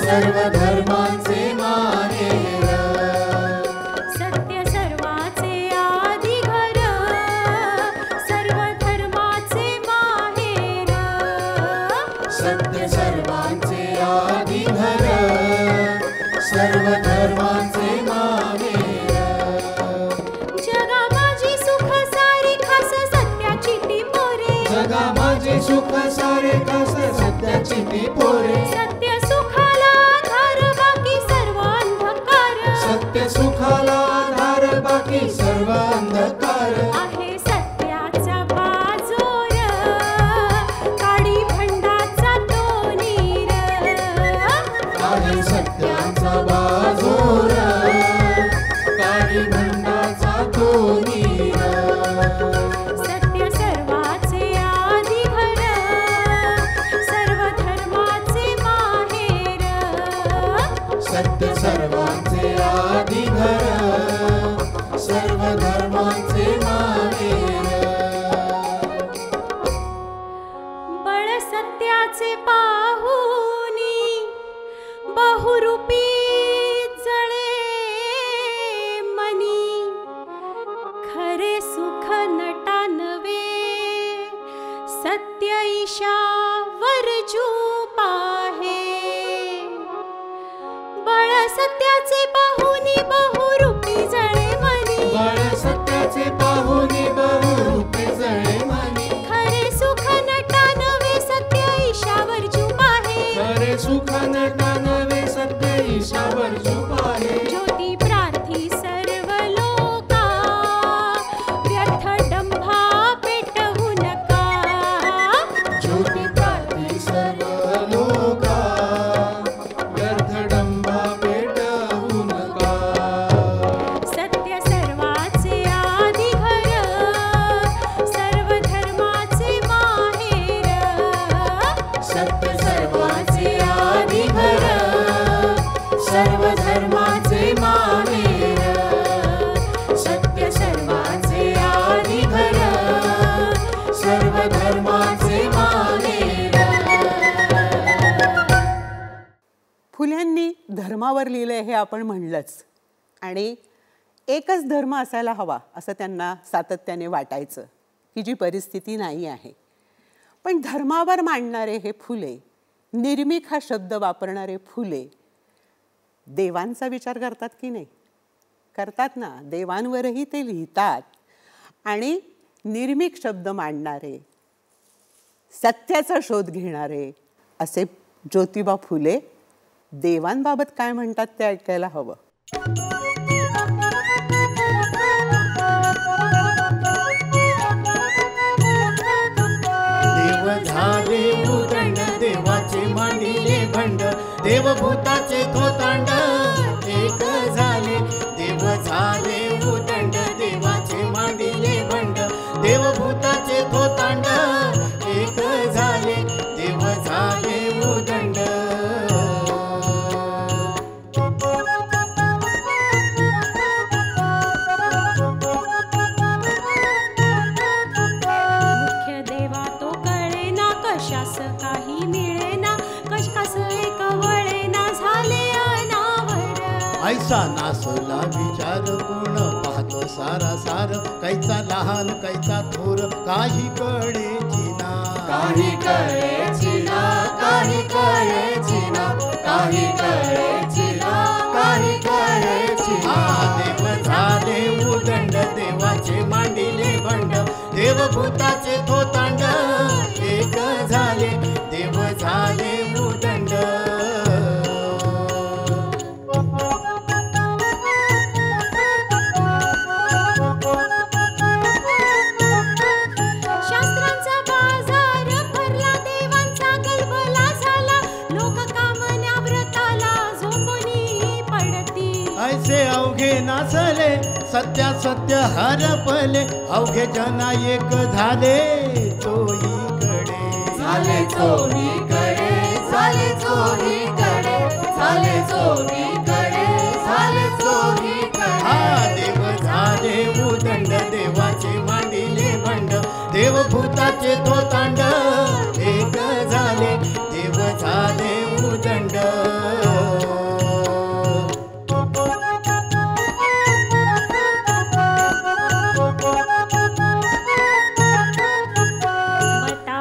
सर्व धर्मांचे माहेर. सत्य सर्वाचे आधी घर, सर्व धर्माचे माहेर. सत्य सर्वांचे आधी घर, सर्व धर्मांचे माहेर. जगा माझी सुख सारी खास सत्याची ती मोरे. जगा माझी सुख ज्योती पोरे सत्य सुखाला आधार बाकी सर्व अंधकार सत्य सुखाला आधार बाकी सर्व अंधकार आहे सत्याचा बाजोर काडी भंडाचा तो नीर आहे सत्याचा बाजोर काळी भंडाचा तो नीर सत्य सर्वाचे आधी घर सर्व धर्माचे माहेर सत्य सर्वांचे आधी घर सर्व धर्मांचे माहेर बळ सत्याचे पाहुनी बहुरूपी जळे मनी खरे सुख नटा नवे सत्य ईशावर चूप आहे बळ सत्याचे पाहुनी बहुरूपी जळे मनी बळ सत्याचे पाहुनी बहुरूपी जळे मनी खरे सुख नटा नवे सत्य ईशावर चूप आहे खरे सुख नटा नवे सत्य ईशावर चूप आहे ज्योती प्रार्थी सर्व लोका व्यर्थ डंभा पेटवू नका ज्योती प्रार्थी सर्व लोका व्यर्थ डंबा पेटवू नका सत्य सर्वाचे आधी घर सर्व धर्माचे माहेर सत्य सर्वाचे आधी घर सर्व धर्माचे माहेर सत्य सर्वाचे आधी घर सर्व धर्माचे माहेर फुल्यांनी धर्मावर लिहिलंय हे आपण म्हणलंच आणि एकच धर्म असायला हवा असं त्यांना सातत्याने वाटायचं ही जी परिस्थिती नाही आहे पण धर्मावर मांडणारे हे फुले निर्मिक हा शब्द वापरणारे फुले देवांचा विचार करतात की नाही करतात ना देवांवरही ते लिहितात आणि निर्मिक शब्द मांडणारे सत्याचा शोध घेणारे असे ज्योतिबा फुले देवांबाबत काय म्हणतात ते ऐकायला हवं देव झाले उदंड देवाचे मांडिले भंड देवभूताचे थोतांड एक झाले देव झाले उदंड देवाचे मांडिले भंड देवभूताचे थोतांड एक झाले देव झाले उदंड मुख्य देवा तो कळेना कशास काही मिळेना कशास एक वळेना झाले अनावर ऐसा नासला विचार कोण पाहतो सारा सार कैचा लहान कैचा थोर काही कळेची ना काही कळेची ना काही कळेची ना काही कळेची ना काही कळेची देव झाले उदंड देवाचे मांडिले भंड देवभूताचे थोतांड एक झाले देव झाले उदंड शास्त्रांचा बाजार भरला देवांचा गलबला झाला लोक कामन्या व्रताला झोपूनी पडती ऐसे अवघे नाचले सत्या सत्य हरपले अवघे जना एक झाले चोहीकडे झाले चोहीकडे झाले चोहीकडे झाले चोहीकडे झाले चोहीकडे देव झाले उदंड देवाचे मांडिले भंड देवभूताचे थोतांड एक झाले देव झाले उदंड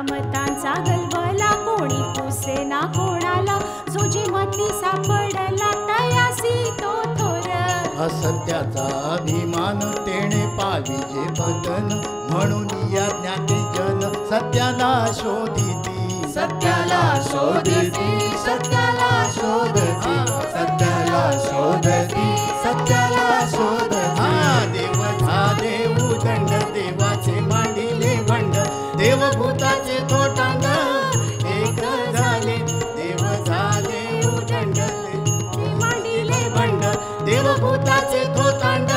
मतांचा गलबला कोणी पुसेना कोणाला जो जिमती सापडला तयासी तो थोर असत्याचा अभिमान तेणे पाविजे बदन म्हणून या ज्ञाती जन सत्याला शोधिती सत्याला शोधती सत्याला शोधती सत्याला शोधती सत्याला शोधती देव झाले उदंड देवाचे मांडिले भंड देवभूताचे थोटांड एक झाले देव झाले उदंड मांडिले भंड देवभूताचे थोटांड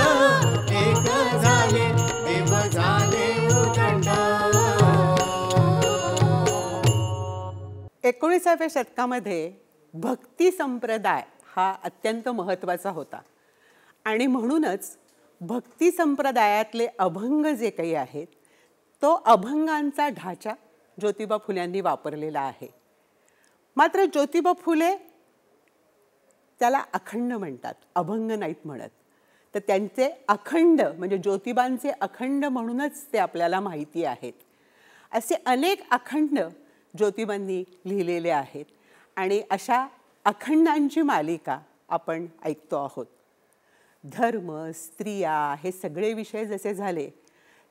एक झाले देव झाले उदंड. 19व्या शतकामध्ये भक्ती संप्रदाय हा अत्यंत महत्त्वाचा होता आणि म्हणूनच भक्ती संप्रदायातले अभंग जे काही आहेत तो अभंगांचा ढाचा ज्योतिबा फुल्यांनी वापरलेला आहे. मात्र ज्योतिबा फुले त्याला अखंड म्हणतात, अभंग नाहीत म्हणत. तर त्यांचे अखंड म्हणजे ज्योतिबांचे अखंड म्हणूनच ते आपल्याला माहिती आहेत. असे अनेक अखंड ज्योतिबांनी लिहिलेले आहेत आणि अशा अखंडांची मालिका आपण ऐकतो आहोत. धर्म, स्त्रिया हे सगळे विषय जसे झाले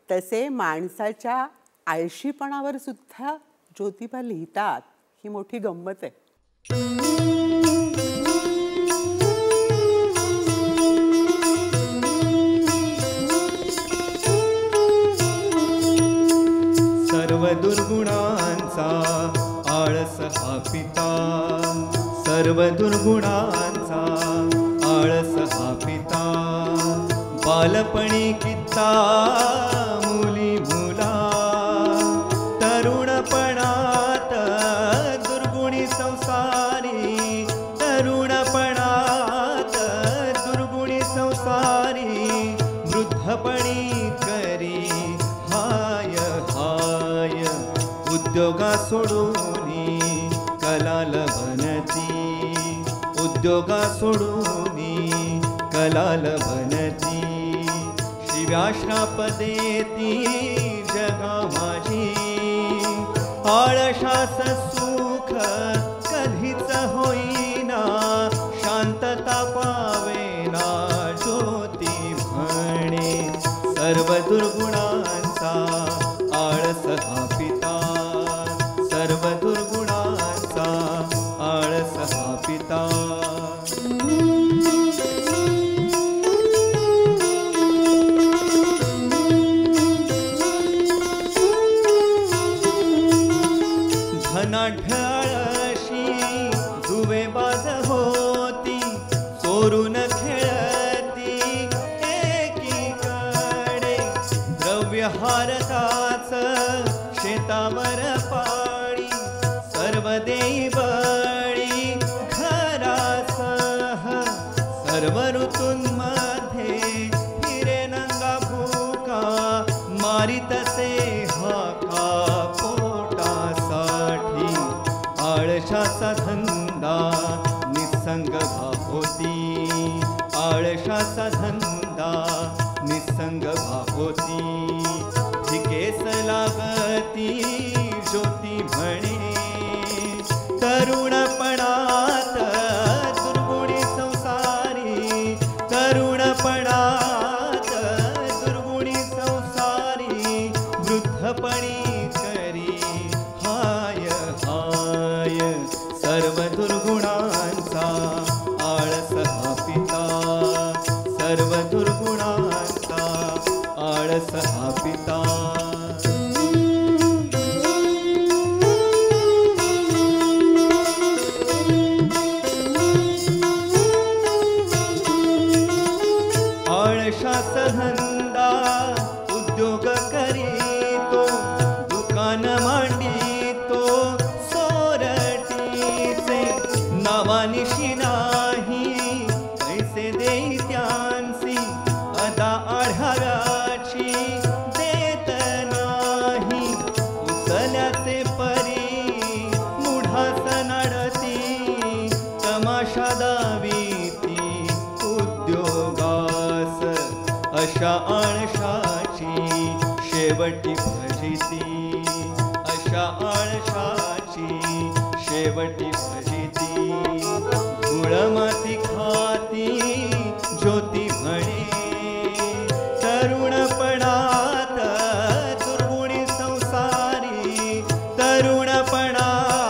तसे माणसाच्या आळशीपणावर सुद्धा ज्योतिबा लिहितात. ही मोठी गंमत आहे. सर्व दुर्गुणांचा आळस हा पिता सर्व दुर्गुणांचा आळस हा पिता बालपणी कित्ता मुली मुला तरुणपणात दुर्गुणी संसारी तरुणपणात दुर्गुणी संसारी वृद्धपणी करी हाय हाय उद्योगा सोडूनी कलाल बनती उद्योगा सोडूनी कलाल बनती शिव्याश्राप देती जगा माझी आळशास सुख कधीच होईना शांतता पावेना ज्योती म्हणे सर्व दुर्गुणांचा आळस हा पिता सर्व दुर्गुणांचा आळस हा पिता धनाढ्य आळशी जुवेबाज होती चोरून खेळती एकीकडे द्रव्य हारताच शेतावर पाळी सर्व देई बळी घरासह सर्व ऋतूंमध्ये फिरे नंगा भूका मारितसे हाका पोटासाठी आळशाचा धंदा निसंग होती आळशाचा धंदा निसंग होती ठिकेस लागती ज्योती म्हणे तरुणपणात दुर्गुणी संसारी तरुणपणात दुर्गुणी संसारी वृद्धपणी करी हाय हाय सर्व दुर्गुणांचा आळस हा पिता सर्व दुर्गुणांचा आळस हा पिता आळशास धंदा उद्योग करीतो दुकान मांडितो सोरटीचे नावानिशी नाही पैसे देई त्यांसी अदा आढाव्याची देत नाही उचल्याचे परी मुढास नाडती तमाशा दावीती उद्योगास अशा आळशाची शेवटी भजिती अशा आळशाची शेवटी भजिती धूळमाती खाती ज्योती म्हणे तरुणपणात दुर्गुणी संसारी तरुणपणात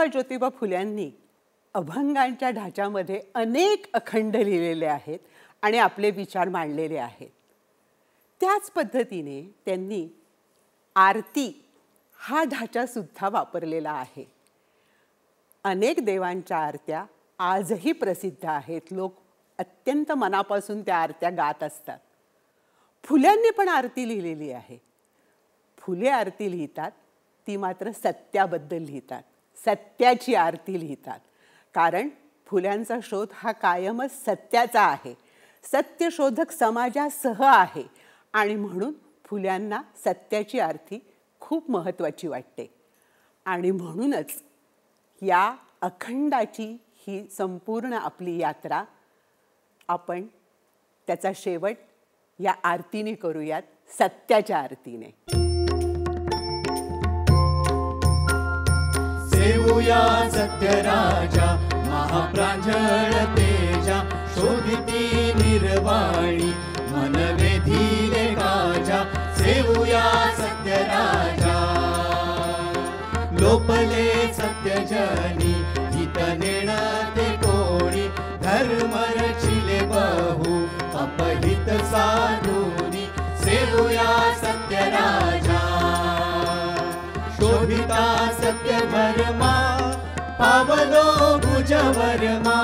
महात्मा ज्योतिबा फुल्यांनी अभंगांच्या ढाच्यामध्ये अनेक अखंड लिहिलेले आहेत आणि आपले विचार मांडलेले आहेत. त्याच पद्धतीने त्यांनी आरती हा ढाचासुद्धा वापरलेला आहे. अनेक देवांच्या आरत्या आजही प्रसिद्ध आहेत. लोक अत्यंत मनापासून त्या आरत्या गात असतात. फुल्यांनी पण आरती लिहिलेली आहे. फुले आरती लिहितात ती मात्र सत्याबद्दल लिहितात, सत्याची आरती लिहितात. कारण फुल्यांचा शोध हा कायमच सत्याचा आहे, सत्यशोधक समाजासह आहे आणि म्हणून फुल्यांना सत्याची आरती खूप महत्त्वाची वाटते. आणि म्हणूनच या अखंडाची ही संपूर्ण आपली यात्रा आपण त्याचा शेवट या आरतीने करूयात, सत्याच्या आरतीने. सेवूया सत्य राजा महाप्रांजळ तेजा, शोधिती निर्वाणी मन वेधीले काजा. सेवूया सत्य राजा लोपले सत्य जनी, हित नेणते कोणी धर्म रचिले बहु अपहित साधुनी. सेवूया सत्य राजा शोधिता सत्य धर्मा, पावलो भुजवर्मा.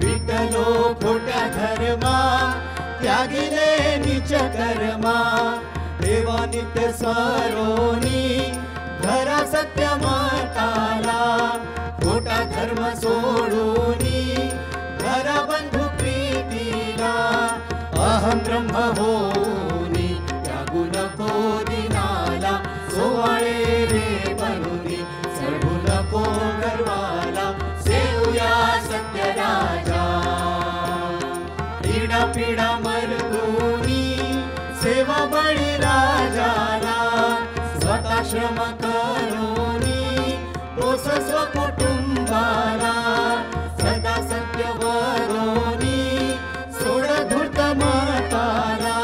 विटलो खोट्या धर्मा, त्यागिले नीच कर्मा. देवा नित्य स्वरोनी धरा सत्य माताला, खोटा धर्म सोडूनी धरा बंधु प्रीतीला. अहम ब्रह्म होनी त्यागू नको दिनाला, सोवाळे रे बनुनी चढू नको गर्वाला. सेवूया सत्य राजा पीडा पीडा मरदूनी, सेवा बळी राजाला. स्वतः श्रम करूनी पोस स्वकुटुंबाला. सदा सत्य वरोनी सोड धूर्त माताला.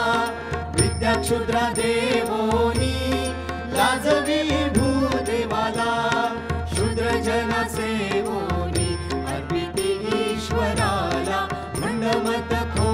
विद्या क्षुद्रा देवोनी लाजवी भूदेवाला. शूद्र जन सेवोनी अर्पिती ईश्वराला. मंडमत खो